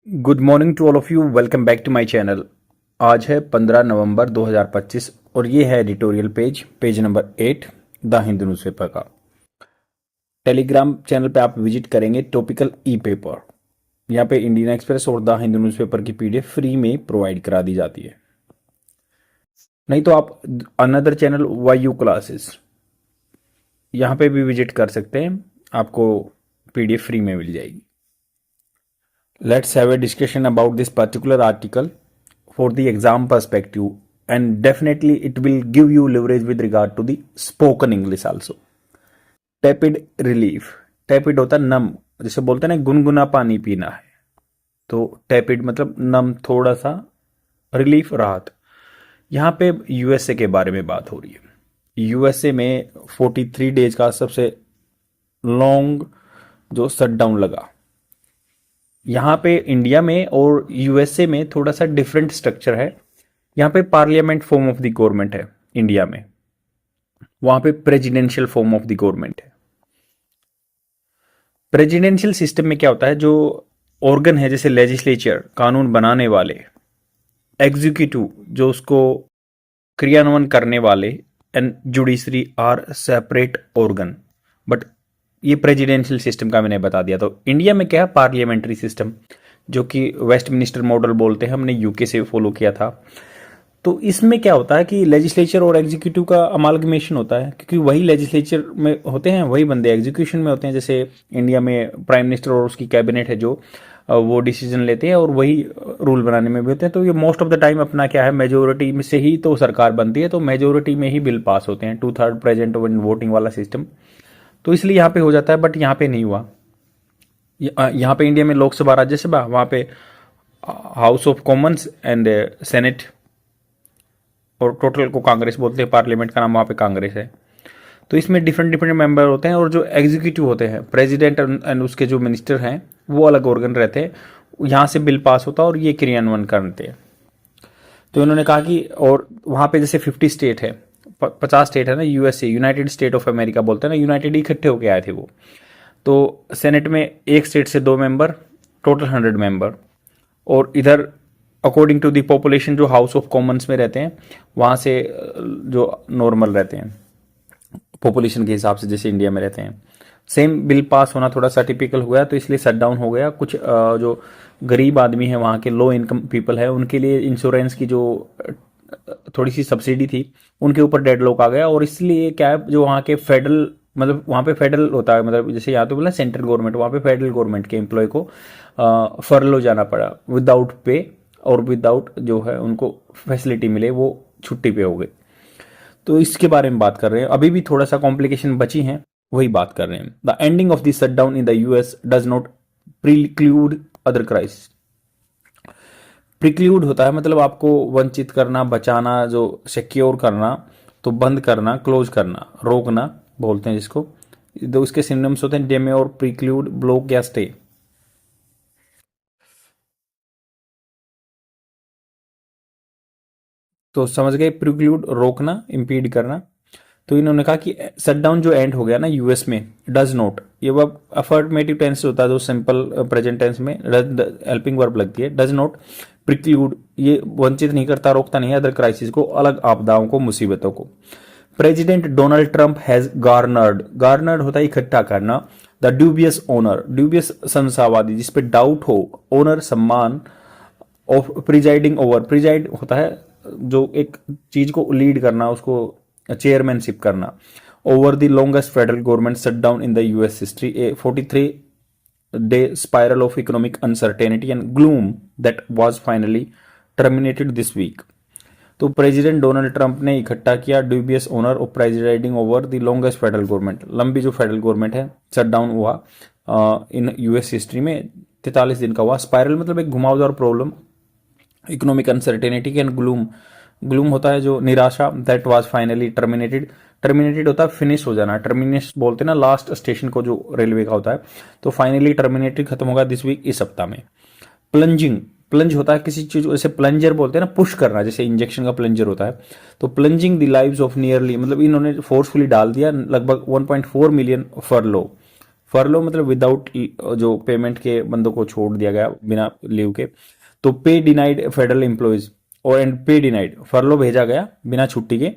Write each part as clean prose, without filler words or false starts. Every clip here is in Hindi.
Good morning to all of you. Welcome back to my channel. आज है 15 नवंबर 2025 और ये है editorial page number 8 the Hindu newspaper का। टेलीग्राम चैनल पे आप विजिट करेंगे टॉपिकल ई पेपर। यहाँ पे इंडियन एक्सप्रेस और द हिंदू न्यूज़पेपर की पीडीएफ फ्री में प्रोवाइड करा दी जाती है। नहीं तो आप अनदर चैनल वाई क्लासेस यहाँ पे भी विजिट कर सकते हैं, आपको पीडीएफ फ्री में मिल जाएगी। Let's have a discussion about this particular article for the exam perspective, and definitely it will give you leverage with regard to the spoken English also. Tepid relief. Tepid होता है नम, जैसे बोलते हैं ना गुनगुना पानी पीना है, तो tepid मतलब नम, थोड़ा सा, रिलीफ राहत। यहाँ पे यूएसए के बारे में बात हो रही है। यूएसए में 43 डेज का सबसे लॉन्ग जो शटडाउन लगा। यहाँ पे इंडिया में और यूएसए में थोड़ा सा डिफरेंट स्ट्रक्चर है। यहाँ पे parliament form of the government है इंडिया में, वहां पे presidential form of the government है। प्रेसिडेंशियल सिस्टम में क्या होता है, जो ऑर्गन है जैसे लेजिस्लेचर कानून बनाने वाले, एग्जीक्यूटिव जो उसको क्रियान्वयन करने वाले, and judiciary are separate organ. But ये प्रेसिडेंशियल सिस्टम का मैंने बता दिया। तो इंडिया में क्या है, पार्लियामेंट्री सिस्टम, जो कि वेस्ट मिनिस्टर मॉडल बोलते हैं, हमने यूके से फॉलो किया था। तो इसमें क्या होता है कि लेजिस्लेचर और एग्जीक्यूटिव का अमालगमेशन होता है, क्योंकि वही लेजिस्लेचर में होते हैं, वही बंदे एग्जीक्यूशन में होते हैं। जैसे इंडिया में प्राइम मिनिस्टर और उसकी कैबिनेट है जो वो डिसीजन लेते हैं और वही रूल बनाने में भी होते हैं। तो ये मोस्ट ऑफ द टाइम अपना क्या है, मेजोरिटी में से ही तो सरकार बनती है, तो मेजोरिटी में ही बिल पास होते हैं, 2/3 प्रेजेंट वोटिंग वाला सिस्टम। तो इसलिए यहाँ पे हो जाता है, बट यहाँ पे नहीं हुआ। यहाँ पे इंडिया में लोकसभा राज्यसभा, वहाँ पे house of Commons and senate, और टोटल को कांग्रेस बोलते हैं, पार्लियामेंट का नाम वहाँ पे कांग्रेस है। तो इसमें डिफरेंट डिफरेंट मेंबर होते हैं, और जो एग्जीक्यूटिव होते हैं, प्रेसिडेंट एंड उसके जो मिनिस्टर हैं, वो अलग ऑर्गन रहते हैं। यहाँ से बिल पास होता है और ये क्रियान्वयन करते हैं। तो इन्होंने कहा कि, और वहाँ पे जैसे 50 स्टेट है, 50 स्टेट है ना, USA United state of America बोलते हैं ना, यूनाइटेड इकट्ठे होके आए थे वो। तो सेनेट में एक स्टेट से 2 मेंबर, टोटल 100 मेंबर। और इधर अकॉर्डिंग टू दी पॉपुलेशन जो हाउस ऑफ कॉमन्स में रहते हैं, वहाँ से जो नॉर्मल रहते हैं पॉपुलेशन के हिसाब से, जैसे इंडिया में रहते हैं। सेम बिल पास होना थोड़ा सा टिपिकल हुआ, तो इसलिए शट डाउन हो गया। कुछ जो गरीब आदमी है, वहाँ के लो इनकम पीपल है, उनके लिए इंश्योरेंस की जो थोड़ी सी सब्सिडी थी, उनके ऊपर डेडलॉक आ गया। और इसलिए क्या है, जो वहाँ के फेडरल, मतलब वहाँ पे फेडरल होता है, मतलब जैसे यहाँ तो बोला सेंट्रल गवर्नमेंट, वहाँ पे फेडरल गवर्नमेंट के एम्प्लॉय को फर्लो जाना पड़ा विदाउट पे, और विदाउट जो है उनको फैसिलिटी मिले, वो छुट्टी पे हो गए। तो इसके बारे में बात कर रहे हैं। अभी भी थोड़ा सा कॉम्प्लिकेशन बची हैं, वही बात कर रहे हैं। The ending of this shutdown in the US does not preclude other crisis. Preclude होता है मतलब आपको वंचित करना, बचाना, जो सिक्योर करना, तो बंद करना, क्लोज करना, रोकना बोलते हैं जिसको। तो उसके सिनोनिम्स होते हैं डेमे और प्रिक्लूड, ब्लॉक या स्टे। तो समझ गए, प्रिक्लूड रोकना, इंपीड करना। तो इन्होंने कहा कि शटडाउन जो एंड हो गया ना यूएस में, डज नॉट, ये वर्ब अफर्मेटिव टेंस होता है, जो सिंपल प्रेजेंट टेंस में हेल्पिंग वर्ब लगती है। डज नॉट प्रिक्लूड, ये वंचित नहीं करता, रोकता नहीं है, अदर क्राइसिस को, अलग आपदाओं को, मुसीबतों को। President Donald Trump has garnered होता है इकट्ठा करना, द ड्यूबियस ऑनर, ड्यूबियस संशयवादी, जिसपे डाउट हो, ऑनर सम्मान, ऑफ प्रिजाइडिंग ओवर, प्रिजाइड होता है जो एक चीज को लीड करना, उसको चेयरमैनशिप करना, over the longest federal government shutdown in the US history, A 43-day spiral of economic uncertainty and gloom that was finally terminated this week. तो प्रेसिडेंट डोनाल्ड ट्रंप ने इकट्ठा किया dubious honour of presiding over the longest federal government, लंबी जो फेडरल गवर्नमेंट है, शटडाउन हुआ इन यूएस हिस्ट्री में, 43 दिन का हुआ। स्पाइरल मतलब एक घुमावदार problem, economic uncertainty and gloom, gloom होता है जो निराशा, that was finally terminated, terminated होता है फिनिश हो जाना, टर्मिनेस बोलते हैं ना लास्ट स्टेशन को, जो रेलवे का होता है। तो फाइनली टर्मिनेटेड, खत्म होगा दिस वीक, इस सप्ताह में। प्लंजिंग, प्लंज होता है किसी चीज, जैसे प्लंजर बोलते हैं ना, पुश करना, जैसे इंजेक्शन का प्लंजर होता है। तो plunging the lives of nearly, मतलब इन्होंने फोर्सफुली डाल दिया लगभग 1.4 मिलियन फरलो, फर्लो मतलब विदाउट जो पेमेंट के बंदों को छोड़ दिया गया बिना लीव के। तो पे डिनाइड फेडरल एम्प्लॉयज और एंड पे डिनाइड, फर्लो भेजा गया बिना छुट्टी के,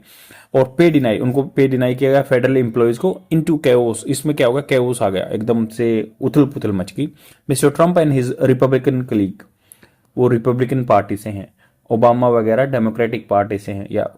और पे डिनाई, उनको पे डिनाई किया गया फेडरल एम्प्लॉयज को इनटू कैओस। इसमें क्या होगा, कैओस आ गया, एकदम से उथल पुथल मच गई। Mister Trump and his Republican colleague, वो रिपब्लिकन पार्टी से हैं, ओबामा वगैरह डेमोक्रेटिक पार्टी से हैं, या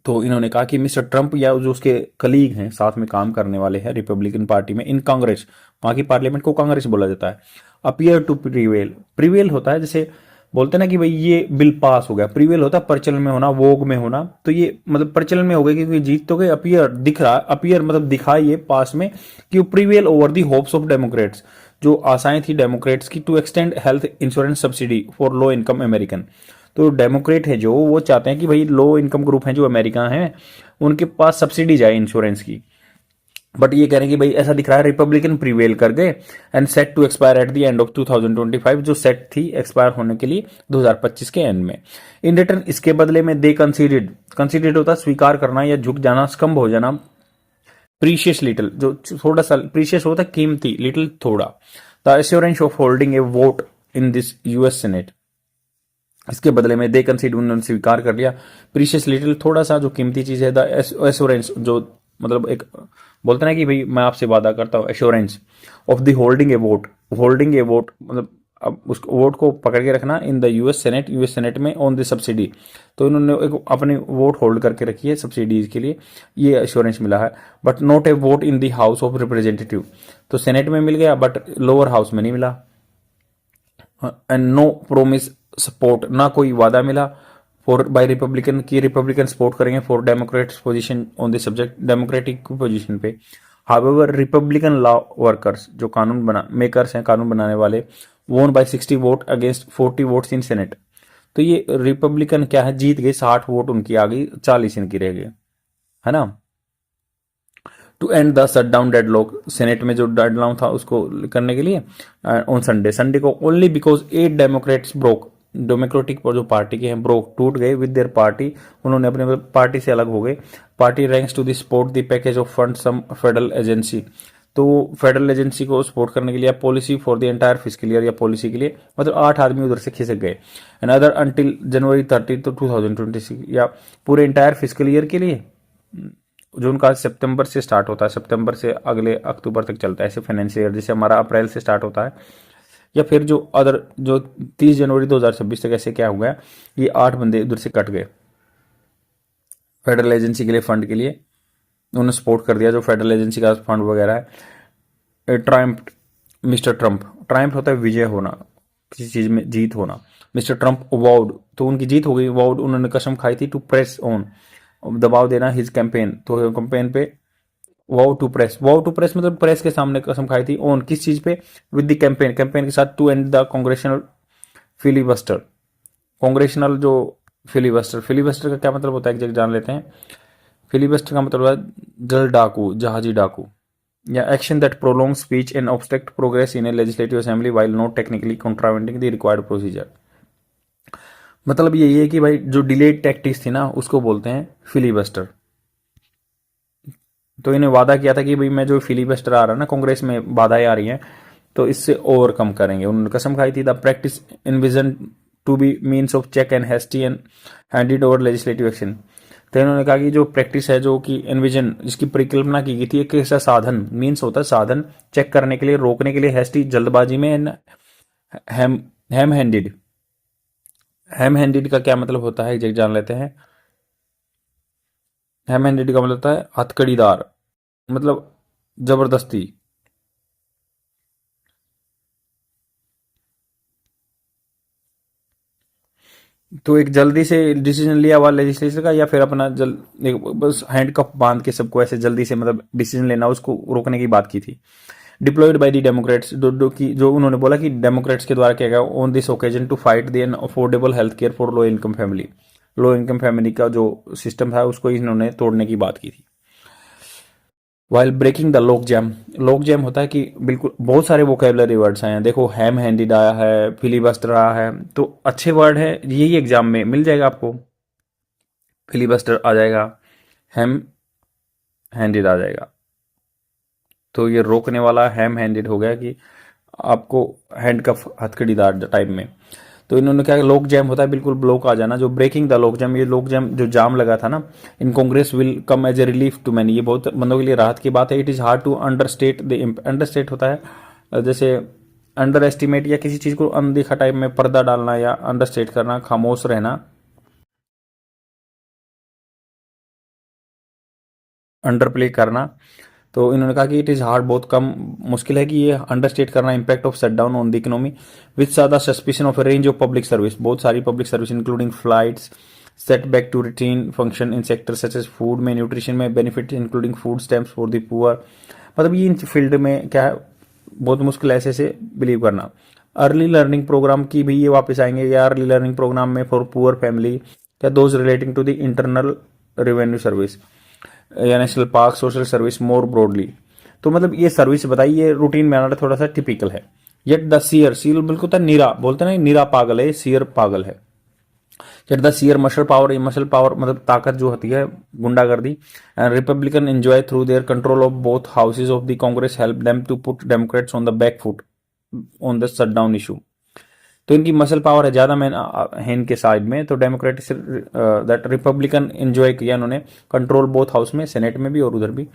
तो इन्होंने कहा कि मिस्टर ट्रंप या जो उसके कलीग हैं, साथ में काम करने वाले हैं रिपब्लिकन पार्टी में, इन कांग्रेस, वहां की पार्लियामेंट को कांग्रेस बोला जाता है, अपियर टू प्रीवेल। प्रीवेल होता है जैसे बोलते हैं ना कि भाई ये बिल पास हो गया, प्रीवेल होता है प्रचलन में होना, वोग में होना, तो ये मतलब प्रचलन में हो गया क्योंकि जीत तो गए, अपियर दिख रहा, अपियर मतलब दिखाई ये पास में कि prevail over the hopes of democrats, जो आशाएं थी डेमोक्रेट्स की, to extend health insurance subsidy for low income American. तो डेमोक्रेट है जो, वो चाहते हैं कि भाई लो इनकम ग्रुप हैं जो अमेरिका हैं, उनके पास सब्सिडी जाए इंश्योरेंस की। बट ये कह रहे हैं कि भाई ऐसा दिख रहा है रिपब्लिकन प्रीवेल कर गए and set to expire at the end of 2025, जो सेट थी एक्सपायर होने के लिए 2025 के एंड में। इन रिटर्न इसके बदले में दे कंसीडर्ड, कंसीडर्ड होता है स्वीकार करना या झुक जाना, स्कम्भ हो जाना, प्रीशियस लिटिल जो थोड़ा सा प्रीशियस होता है कीमती, लिटिल थोड़ा, the assurance of holding A vote in this US senate. इसके बदले में दे कंसीडर, उन्होंने स्वीकार कर लिया, प्रीशियस लिटिल थोड़ा सा जो कीमती चीज है, द एश्योरेंस जो मतलब एक बोलते ना कि भाई मैं आपसे वादा करता हूँ, assurance of the holding A vote, holding A vote मतलब अब उस वोट को पकड़ के रखना in the US senate, US senate में ऑन द सब्सिडी। तो इन्होंने एक अपनी वोट होल्ड करके रखी है सब्सिडीज के लिए, ये एश्योरेंस मिला है। But not a vote in the house of representative, तो सेनेट में मिल गया बट लोअर हाउस में नहीं मिला। एंड नो प्रोमिस सपोर्ट, ना कोई वादा मिला फॉर बाय रिपब्लिकन की रिपब्लिकन सपोर्ट करेंगे for democrats position on the subject, democratic position पे। हाउएवर रिपब्लिकन लॉ वर्कर्स जो कानून बना मेकर्स हैं, कानून बनाने वाले, won by 60 vote against 40 votes in senate. तो ये रिपब्लिकन क्या है, जीत गए, 60 वोट उनकी आ गई, 40 इनकी रह गए, है ना। To end the shutdown deadlock, senate में जो डेडलॉक था उसको करने के लिए ऑन संडे, संडे को only because 8 democrats broke, democratic जो पार्टी के हैं ब्रोक, टूट गए विद देयर पार्टी, उन्होंने अपने पार्टी से अलग हो गए। Party ranks to the support the package of fund some federal agency, तो फेडरल एजेंसी को सपोर्ट करने के लिए policy for the entire fiscal year, या पॉलिसी के लिए मतलब 8 आदमी उधर से खिसक गए। एंड अदर अंटिल जनवरी 30 तो 2026, या पूरे एंटायर फिस्कल ईयर के लिए जो उनका सितंबर से स्टार्ट होता है, सितंबर से अगले अक्टूबर तक चलता है, ऐसे फाइनेंशियल ईयर जैसे हमारा अप्रैल से स्टार्ट होता है, या फिर जो अदर जो 30 जनवरी 2026 तक, ऐसे क्या हुआ है, ये 8 बंदे उधर से कट गए फेडरल एजेंसी के लिए, फंड के लिए उन्होंने सपोर्ट कर दिया, जो फेडरल एजेंसी का फंड वगैरह है। ट्रायम्फ, मिस्टर ट्रंप, ट्रायम्फ होता है विजय होना, किसी चीज में जीत होना। मिस्टर ट्रंप वाउड, तो उनकी जीत हो गई, वाउड उन्होंने कसम खाई थी, टू प्रेस ऑन, दबाव देना, हिज कैंपेन, तो कैंपेन पे vow to press, vow to press मतलब प्रेस के सामने कसम खाई थी, ऑन किस चीज पे, विद द कैंपेन, कैंपेन के साथ, to end the congressional filibuster, congressional जो फिलीबस्टर, फिलीबस्टर का क्या मतलब होता है एक जगह जान लेते हैं। फिलीबस्टर का मतलब है जल डाकू, जहाजी डाकू, या action that prolong speech and obstruct progress in a legislative assembly while not technically contravening the required procedure. मतलब यही है कि भाई जो डिलेड टैक्टिक्स थी ना, उसको बोलते हैं फिलीबस्टर। तो इन्हें वादा किया था कि भाई मैं जो फिलीबस्टर आ रहा है ना, कांग्रेस में बाधाएं आ रही हैं, तो इससे ओवरकम करेंगे। उन्होंने कसम खाई थी, the practice envision to be means of check and hasty and handed over legislative action. तो इन्होंने कहा कि जो प्रैक्टिस है, जो कि इनविजन, जिसकी परिकल्पना की गई थी, एक ऐसा साधन, मीन्स होता है साधन, चेक करने के लिए, रोकने के लिए, हेस्टी जल्दबाजी में, and ham handed, ham handed का क्या मतलब होता है एक जान लेते हैं। हैम हैंडेड का मतलब होता है हथकड़ीदार, मतलब जबरदस्ती। तो एक जल्दी से डिसीजन लिया हुआ लेजिस्लेचर का, या फिर अपना एक बस हैंडकफ बांध के सबको ऐसे जल्दी से मतलब डिसीजन लेना, उसको रोकने की बात की थी। डिप्लॉयड बाय द डेमोक्रेट्स, जो उन्होंने बोला कि डेमोक्रेट्स के द्वारा किया गया on this occasion to fight the affordable health care for low income family, low income family का जो सिस्टम था उसको इन्होंने तोड़ने की बात की थी। While breaking the lock jam, logjam होता है कि बिल्कुल बहुत सारे वोकेबलरी वर्ड्स आए हैं, देखो हैम हैंडिड आया है, फिलीबस्टर आया है, तो अच्छे वर्ड है, यही एग्जाम में मिल जाएगा आपको। फिलीबस्टर आ जाएगा, हैम हैंडिड आ जाएगा, तो ये रोकने वाला हैम हैंडेड हो गया कि आपको हैंडकफ हथकड़ीदार टाइप में। तो इन्होंने क्या, लॉक जैम होता है बिल्कुल ब्लॉक आ जाना, जो ब्रेकिंग द लॉक जैम, ये लॉक जैम जो जाम लगा था ना in Congress will come as a relief to many, ये बहुत बंदों के लिए राहत की बात है। It is hard to understate the, understate होता है जैसे अंडर एस्टिमेट या किसी चीज को अनदेखा टाइप में पर्दा डालना या अंडरस्टेट करना, खामोश रहना, अंडर प्ले करना। तो इन्होंने कहा कि इट इज़ हार्ड, बहुत कम मुश्किल है कि ये अंडरस्टेट करना impact of shutdown on the economy with ज़्यादा suspension of a range of public service, बहुत सारी public service including flights, set back to routine function in sector such as food में, न्यूट्रिशन में, benefit including food stamps for the poor. मतलब ये इन फील्ड में क्या है, बहुत मुश्किल है ऐसे बिलीव करना। अर्ली लर्निंग प्रोग्राम की भी ये वापस आएंगे, या अर्ली लर्निंग प्रोग्राम में फॉर पुअर फैमिली या those relating to the internal revenue service या national park social service more broadly. तो मतलब ये सर्विस बताइए, ये रूटीन में आना थोड़ा सा टिपिकल है। येट द सीयर, सील बिल्कुल था नीरा, बोलते ना नीरा पागल है, सीयर पागल है। Yet the sheer muscle power, ये मसल पावर मतलब ताकत जो होती है, गुंडागर्दी। And republican enjoy through their control of both houses of the congress help them to put democrats on the back foot on the shutdown issue. तो इनकी मसल पावर है ज्यादा मैन है इनके साइड में, तो डेमोक्रेटिक दैट रिपब्लिकन एंजॉय किया इन्होंने कंट्रोल बोथ हाउस में, सेनेट में भी और उधर भी।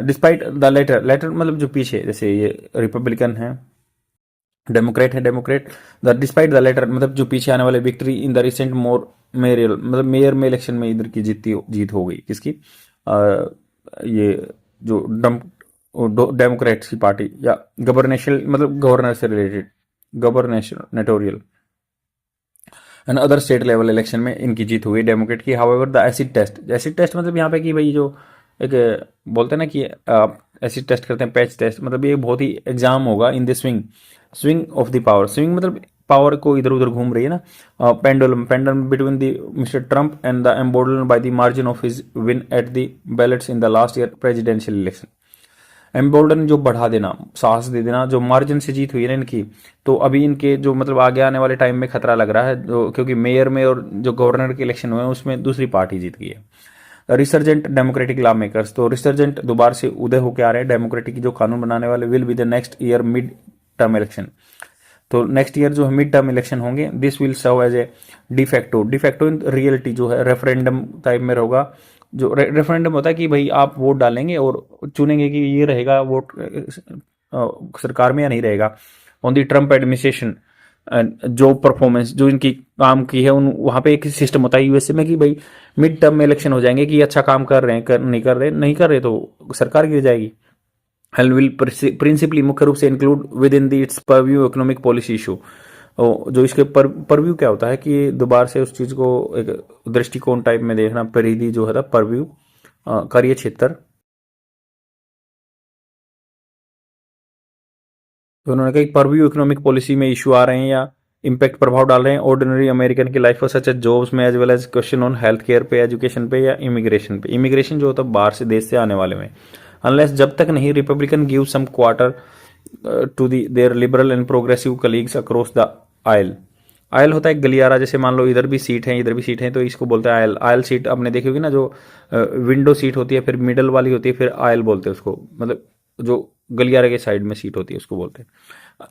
डिस्पाइट द लेटर, लेटर मतलब जो पीछे, जैसे ये रिपब्लिकन है, डेमोक्रेट है, democrat the despite the latter मतलब जो पीछे आने वाले victory in the recent mayoral मतलब मेयर में इलेक्शन में इधर की जीत हो गई किसकी, ये जो डेमोक्रेट्स की पार्टी या गवर्नेशनल मतलब गवर्नर से related gubernatorial and other state level election में इनकी जीत हुई डेमोक्रेट की। However the acid test, acid test मतलब यहाँ पे कि भाई जो एक बोलते हैं ना कि आप एसिड टेस्ट करते हैं, पैच टेस्ट, मतलब ये बहुत ही एग्जाम होगा in the swing, swing of the power, swing मतलब पावर को इधर उधर घूम रही है ना, pendulum, pendulum between the mister Trump and the embolden by the margin of his win at the ballets in the last year presidential election. Embolden जो बढ़ा देना, साहस दे देना, जो मार्जिन से जीत हुई है ना इनकी, तो अभी इनके जो मतलब आगे आने वाले टाइम में खतरा लग रहा है, जो क्योंकि मेयर में और जो गवर्नर के इलेक्शन हुए हैं उसमें दूसरी पार्टी जीत गई है। रिसर्जेंट डेमोक्रेटिक लॉ मेकर्स, तो रिसर्जेंट दोबारा से उदय होकर आ रहे हैं डेमोक्रेटिक जो कानून बनाने वाले, will be the next year mid term election. तो नेक्स्ट ईयर जो मिड टर्म इलेक्शन होंगे, this will serve as a de facto, de facto in reality जो है रेफरेंडम टाइप में होगा। जो रेफरेंडम होता है कि भाई आप वोट डालेंगे और चुनेंगे कि ये रहेगा वोट सरकार में या नहीं रहेगा। ऑन दी ट्रम्प एडमिनिस्ट्रेशन जो परफॉर्मेंस जो इनकी काम की है उन वहां पे एक सिस्टम होता है यूएसए में कि भाई मिड टर्म में इलेक्शन हो जाएंगे कि अच्छा काम कर रहे हैं, नहीं कर रहे तो सरकार गिर जाएगी। एंड विल प्रिंसिपली मुख्य रूप से include with in the it's purview economic policy issue. जो इसके परव्यू क्या होता है कि दोबारा से उस चीज को एक दृष्टिकोण टाइप में देखना, परिधि जो है परव्यू कार्य क्षेत्र। तो उन्होंने कहा परव्यू इकोनॉमिक पॉलिसी में इशू आ रहे हैं या इम्पैक्ट प्रभाव डाल रहे हैं ऑर्डिनरी अमेरिकन की लाइफ पर, सच एज जॉब्स में, as well as question on health care पे, एजुकेशन पे या इमिग्रेशन पे। इमिग्रेशन जो होता है बाहर से देश से आने वाले में, अनलेस जब तक नहीं republican give some quarter to their liberal and progressive colleagues across the aisle. Aisle होता है गलियारा, जैसे मान लो इधर भी सीट है इधर भी सीट है तो इसको बोलते हैं आयल। आयल सीट आपने देखी होगी ना, जो विंडो सीट होती है फिर मिडल वाली होती है फिर आयल बोलते हैं उसको, मतलब जो गलियारे के साइड में सीट होती है उसको बोलते हैं।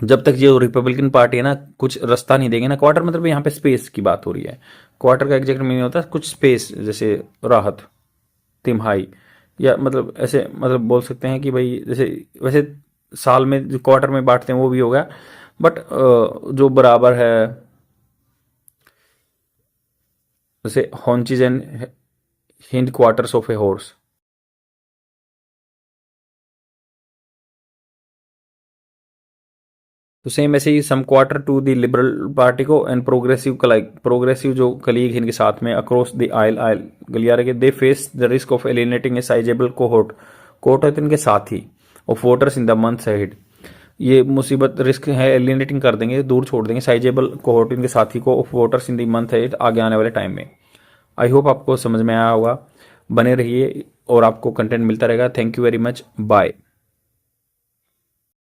जब तक जो रिपब्लिकन पार्टी है ना कुछ रास्ता नहीं देंगे ना, क्वार्टर मतलब यहाँ पे स्पेस की बात हो रही है, क्वार्टर का एग्जैक्ट मीनिंग होता है कुछ स्पेस, जैसे राहत, तिमाही, या मतलब ऐसे मतलब बोल सकते हैं कि भाई जैसे वैसे साल में जो क्वार्टर में बांटते हैं वो भी होगा, बट जो बराबर है, जैसे haunches and hind quarters of a horse. तो सेम ऐसे ही some quarter to the liberal party को एंड प्रोग्रेसिव जो कलीग इनके साथ में अक्रॉस द आयल गलियारे के, they face the risk of alienating a sizeable cohort है इनके साथी of voters in the months ahead. ये मुसीबत रिस्क है, एलिनेटिंग कर देंगे, दूर छोड़ देंगे साइजेबल कोहोर्ट इनके साथी को of voters in the month ahead, आगे आने वाले टाइम में। आई होप आपको समझ में आया होगा, बने रहिए और आपको कंटेंट मिलता रहेगा। Thank you very much, bye.